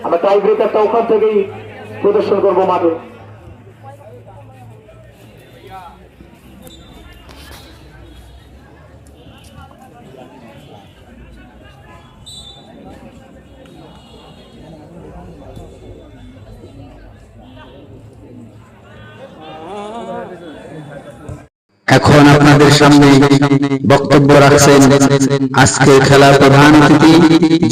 আমরা টাই ব্রেকারটা ওখান থেকেই প্রদর্শন করবো মাঠে। এখন আপনাদের সামনে বক্তব্য রাখছেন আজকের খেলার প্রধান অতিথি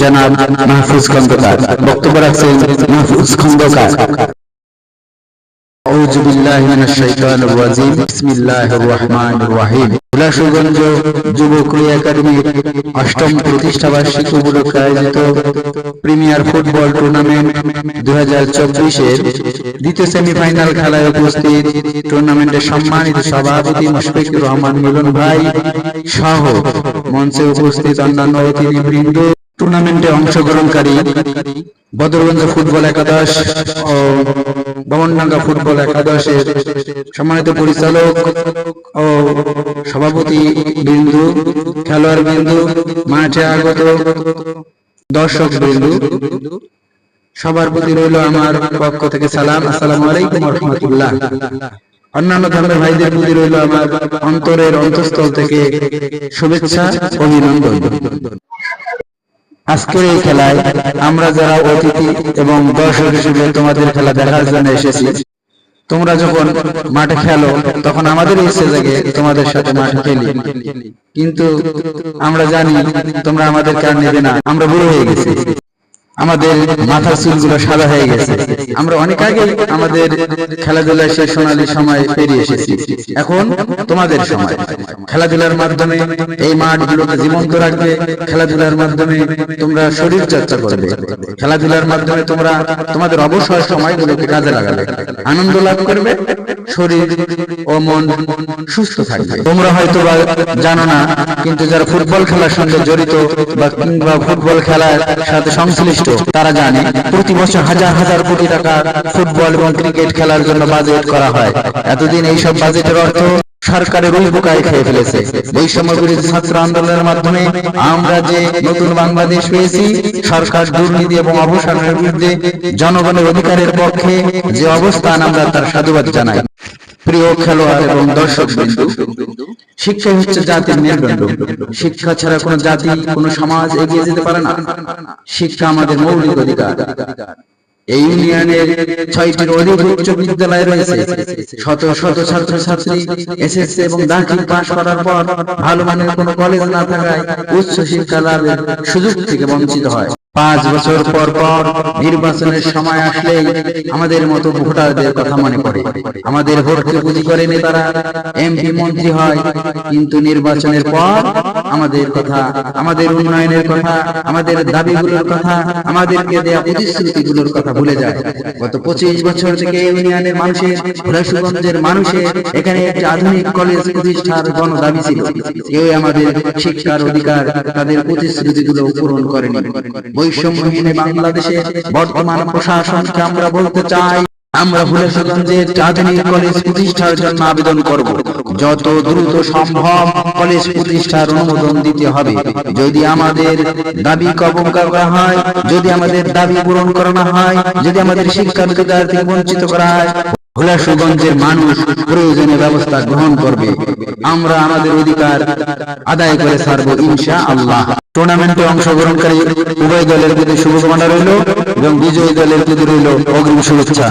জনাব মাহফুজ খন্দকার। বক্তব্য রাখছেন মাহফুজ খন্দকার। আউযু বিল্লাহি মিনাশ শাইতানির রাজিম। বিসমিল্লাহির রহমানির রহিম। হুলাশুগঞ্জ যুব ক্রীড়া একাডেমির ৮ম প্রতিষ্ঠা বার্ষিকী উপলক্ষে আয়োজিত প্রিমিয়ার ফুটবল টুর্নামেন্ট 2024-এর দ্বিতীয় সেমিফাইনাল খেলায় উপস্থিত টুর্নামেন্টের সম্মানিত সভাপতি মুশফিকুর রহমান মিলন ভাই সহ মঞ্চে উপস্থিত অন্যান্য অতিথিবৃন্দ, টুর্নামেন্টে অংশগ্রহণকারী বদরগঞ্জ ফুটবল একাদশ ও বামনডাঙ্গা ফুটবল একাদশের সম্মানিত পরিচালক ও সভাপতি বিন্দু, খেলোয়াড় বিন্দু, মাঠে আগত দর্শক বিন্দু, সবার প্রতি রইল আমার পক্ষ থেকে সালাম। আসসালামু আলাইকুম ওয়া রাহমাতুল্লাহ। অন্যান্য ধর্মের ভাইদের প্রতি রইল আমার অন্তরের অন্তঃস্থল থেকে শুভেচ্ছা, অভিনন্দন। আজকের এই খেলায় আমরা যারা অতিথি এবং দর্শক হিসেবে তোমাদের খেলা দেখার জন্য এসেছি, তোমরা যখন মাঠে খেলো তখন আমাদের ইচ্ছে জাগে তোমাদের সাথে মাঠে খেলি, কিন্তু আমরা জানি তোমরা আমাদের কার নেবে না। আমরা বুড়ো হয়ে গেছি, আমাদের মাথার চুলগুলো সাদা হয়ে গেছে। আমরা অনেক আগে আমাদের খেলাধুলায় সেই সোনালী সময় পেরিয়ে এসেছি। এখন তোমাদের সময়। খেলাধুলার মাধ্যমে এই মাঠগুলোকে জীবন্ত রাখবে, খেলাধুলার মাধ্যমে তোমরা শরীর চর্চা করবে, খেলাধুলার মাধ্যমে তোমরা তোমাদের অবসর সময়গুলোকে কাজে লাগাবে, আনন্দ লাভ করবে, শরীর ও মন সুস্থ থাকবে। তোমরা হয়তো বা জানো না, কিন্তু যারা ফুটবল খেলার সঙ্গে জড়িত বা ফুটবল খেলার সাথে সংশ্লিষ্ট তারা জানে প্রতি বছর হাজার হাজার কোটি টাকা ফুটবল এবং ক্রিকেট খেলার জন্য বাজেট করা হয়। এতদিন এইসব বাজেটের অর্থ সরকারের রুল বোকায় খেয়ে ফেলেছে। বৈষম্য বিরোধী ছাত্র আন্দোলনের মাধ্যমে আমরা যে নতুন বাংলাদেশ পেয়েছি, সরকার দুর্নীতি এবং অবসানের বিরুদ্ধে জনগণের অধিকারের পক্ষে যে অবস্থান, আমরা তার সাধুবাদ জানাই। প্রিয় খেলোয়াড় এবং দর্শক বিন্দু, শিক্ষা হচ্ছে জাতির মেরুদণ্ড। শিক্ষা ছাড়া কোনো জাতি, কোনো সমাজ এগিয়ে যেতে পারে না। শিক্ষা আমাদের মৌলিক অধিকার। এই ইউনিয়নের ৬টির অধিক উচ্চ বিদ্যালয় রয়েছে। শত শত ছাত্রছাত্রী এসএসসি এবং দাখিল পাশ করার পর ভালো মানের কোনো কলেজ না থাকায় উচ্চ শিক্ষা লাভের সুযোগ থেকে বঞ্চিত হয়। ৫ বছর পর পর নির্বাচনের সময় আসলেই আমাদের মতো ভোটারদের কথা মনে পড়ে। আমাদের ভোটকে পুঁজি করে নেতারা এমপি মন্ত্রী হয়, কিন্তু নির্বাচনের পর আমাদের কথা, আমাদের উন্নয়নের কথা, আমাদের দাবিগুলোর কথা, আমাদেরকে দেয়া প্রতিশ্রুতিগুলোর কথা ভুলে যায়। গত ২৫ বছর থেকে ইউনিয়নের মানুষের, হুলাশুগঞ্জের মানুষের এখানে একটি আধুনিক কলেজ প্রতিষ্ঠার গণদাবি ছিল। কেউ আমাদের শিক্ষার অধিকার, তাদের প্রতিশ্রুতিগুলো পূরণ করেনি। বৈষম্যহীন বাংলাদেশে বর্তমান প্রশাসনকে আমরা বলতে চাই, আমরা হুলাশুগঞ্জের আধুনিক কলেজ প্রতিষ্ঠার জন্য আবেদন করব। যত দ্রুত সম্ভব কলেজ প্রতিষ্ঠার অনুমোদন দিতে হবে। যদি আমাদের দাবি কবুল করা হয়, যদি আমাদের দাবি পূরণ করা না হয়, যদি আমাদের শিক্ষার অধিকার থেকে বঞ্চিত করা হয়, হুলাশুগঞ্জের মানুষ প্রয়োজনীয় ব্যবস্থা গ্রহণ করবে। আমরা আমাদের অধিকার আদায় করে ছাড়বো ইনশাআল্লাহ। টুর্নামেন্টে অংশগ্রহণকারী উভয় দলের প্রতি শুভকামনা রইল এবং বিজয়ী দলের প্রতি রইল অগ্রিম শুভেচ্ছা।